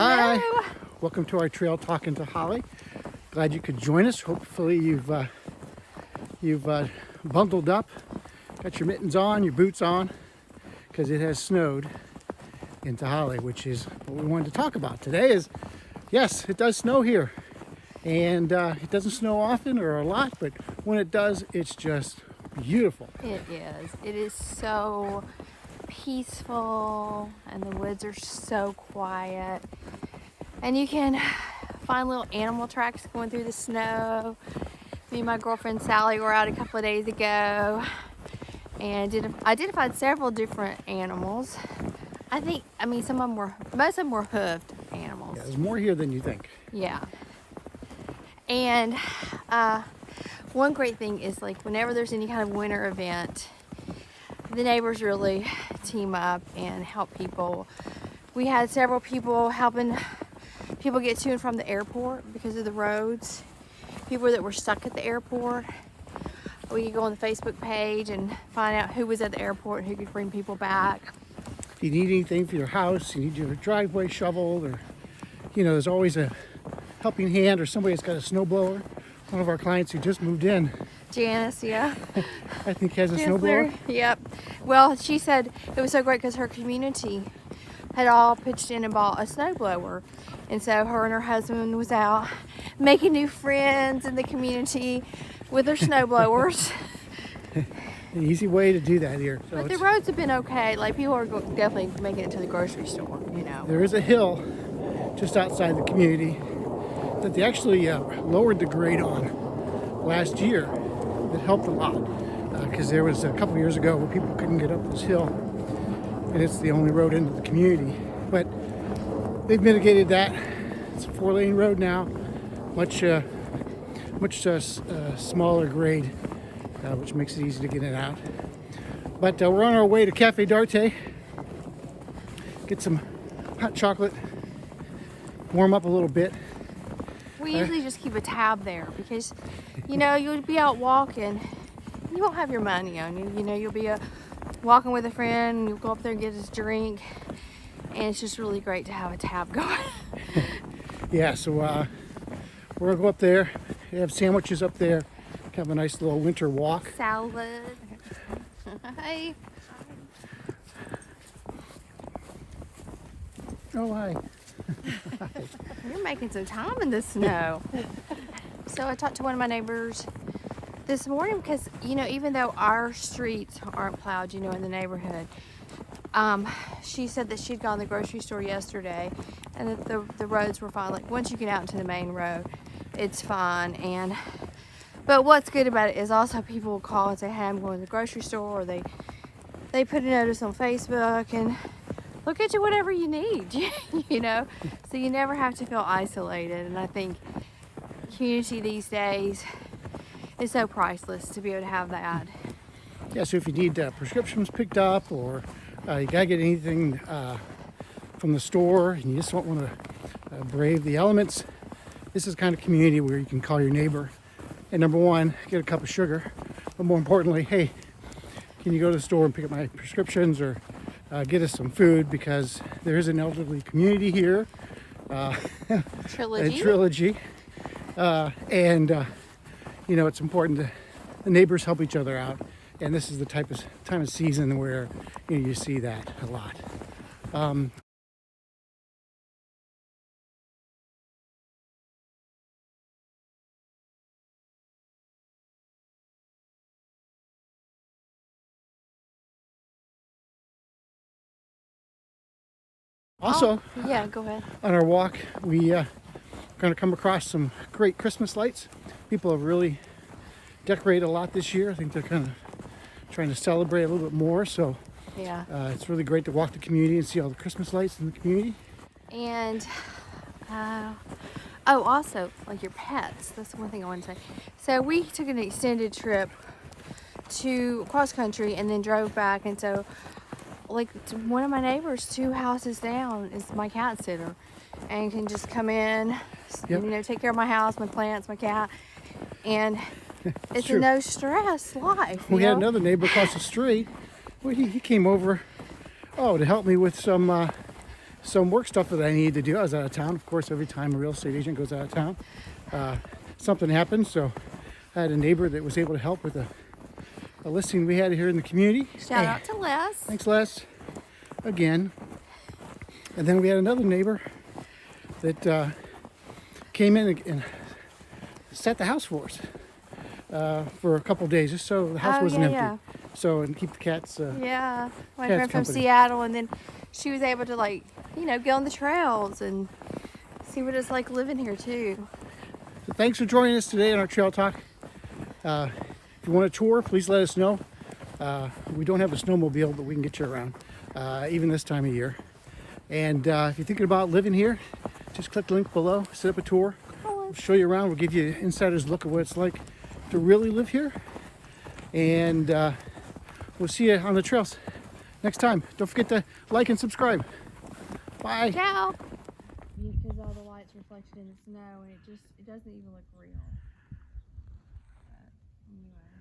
Hi, Hello. welcome to our trail talk in Tehaleh. Glad you could join us. Hopefully you've bundled up, got your mittens on, your boots on, because it has snowed in Tehaleh, which is what we wanted to talk about today. Is yes, it does snow here, and it doesn't snow often or a lot, but when it does, it's just beautiful. It is. It is so peaceful, and the woods are so quiet. And you can find little animal tracks going through the snow. Me and my girlfriend Sally were out a couple of days ago and identified several different animals. Most of them were hoofed animals. Yeah, there's more here than you think. Yeah. And one great thing is, like, whenever there's any kind of winter event, the neighbors really team up and help people. We had several people helping people get to and from the airport because of the roads. People that were stuck at the airport. We could go on the Facebook page and find out who was at the airport and who could bring people back. If you need anything for your house, you need your driveway shoveled, or there's always a helping hand, or somebody that's got a snowblower. One of our clients who just moved in, Janice, yeah. I think has a snowblower. Yep. Well, she said it was so great because her community had all pitched in and bought a snowblower. And so her and her husband was out making new friends in the community with their snowblowers. An easy way to do that here. So But the roads have been okay. Like, people are definitely making it to the grocery store, there is a hill just outside the community that they actually lowered the grade on last year. That helped a lot, because there was a couple years ago where people couldn't get up this hill, and it's the only road into the community. But they've mitigated that. It's a 4-lane road now, much smaller grade, which makes it easy to get in and out. But we're on our way to Cafe d'Arte. Get some hot chocolate, warm up a little bit. We usually just keep a tab there because, you'll be out walking and you won't have your money on you. You'll be walking with a friend and you'll go up there and get a drink, and it's just really great to have a tab going. Yeah, so we're gonna go up there. They have sandwiches up there. Have a nice little winter walk. Salad. Hi. Oh, hi. You're making some time in the snow. So I talked to one of my neighbors this morning because, even though our streets aren't plowed, in the neighborhood, she said that she'd gone to the grocery store yesterday and that the roads were fine. Like, once you get out into the main road, it's fine. But what's good about it is also people will call and say, hey, I'm going to the grocery store, or they put a notice on Facebook and look at you whatever you need, so you never have to feel isolated. And I think community these days is so priceless to be able to have that. Yeah, so if you need prescriptions picked up, or you gotta get anything from the store and you just don't want to brave the elements, this is the kind of community where you can call your neighbor and, number one, get a cup of sugar, but more importantly, hey, can you go to the store and pick up my prescriptions, or get us some food, because there is an elderly community here. Trilogy. A trilogy. It's important to the neighbors help each other out. And this is the time of season where you see that a lot. Also, yeah, go ahead. on our walk, we are going to come across some great Christmas lights. People have really decorated a lot this year. I think they're kind of trying to celebrate a little bit more. So Yeah. it's really great to walk the community and see all the Christmas lights in the community. And also, like, your pets. That's one thing I want to say. So we took an extended trip to cross country and then drove back, and so, like, one of my neighbors 2 houses down is my cat sitter, and can just come in, Yep. take care of my house, my plants, my cat, and it's true. a no stress life. We had another neighbor across the street. Well, he came over, to help me with some some work stuff that I needed to do. I was out of town. Of course, every time a real estate agent goes out of town, something happened. So I had a neighbor that was able to help with a listing we had here in the community. Shout out to Les. Thanks, Les. Again. And then we had another neighbor that came in and set the house for us for a couple of days, just so the house wasn't empty. Yeah. So, and keep the cats. Yeah, my Cat's friend from company. Seattle, and then she was able to, like, you know, go on the trails and see what it's like living here too. So thanks for joining us today on our trail talk. If you want a tour, please let us know. We don't have a snowmobile, but we can get you around, even this time of year. And if you're thinking about living here, just click the link below, set up a tour. We'll show you around. We'll give you an insider's look at what it's like to really live here. And we'll see you on the trails next time. Don't forget to like and subscribe. Bye. Ciao. Because all the lights reflected in the snow, and it doesn't even look real. But anyway.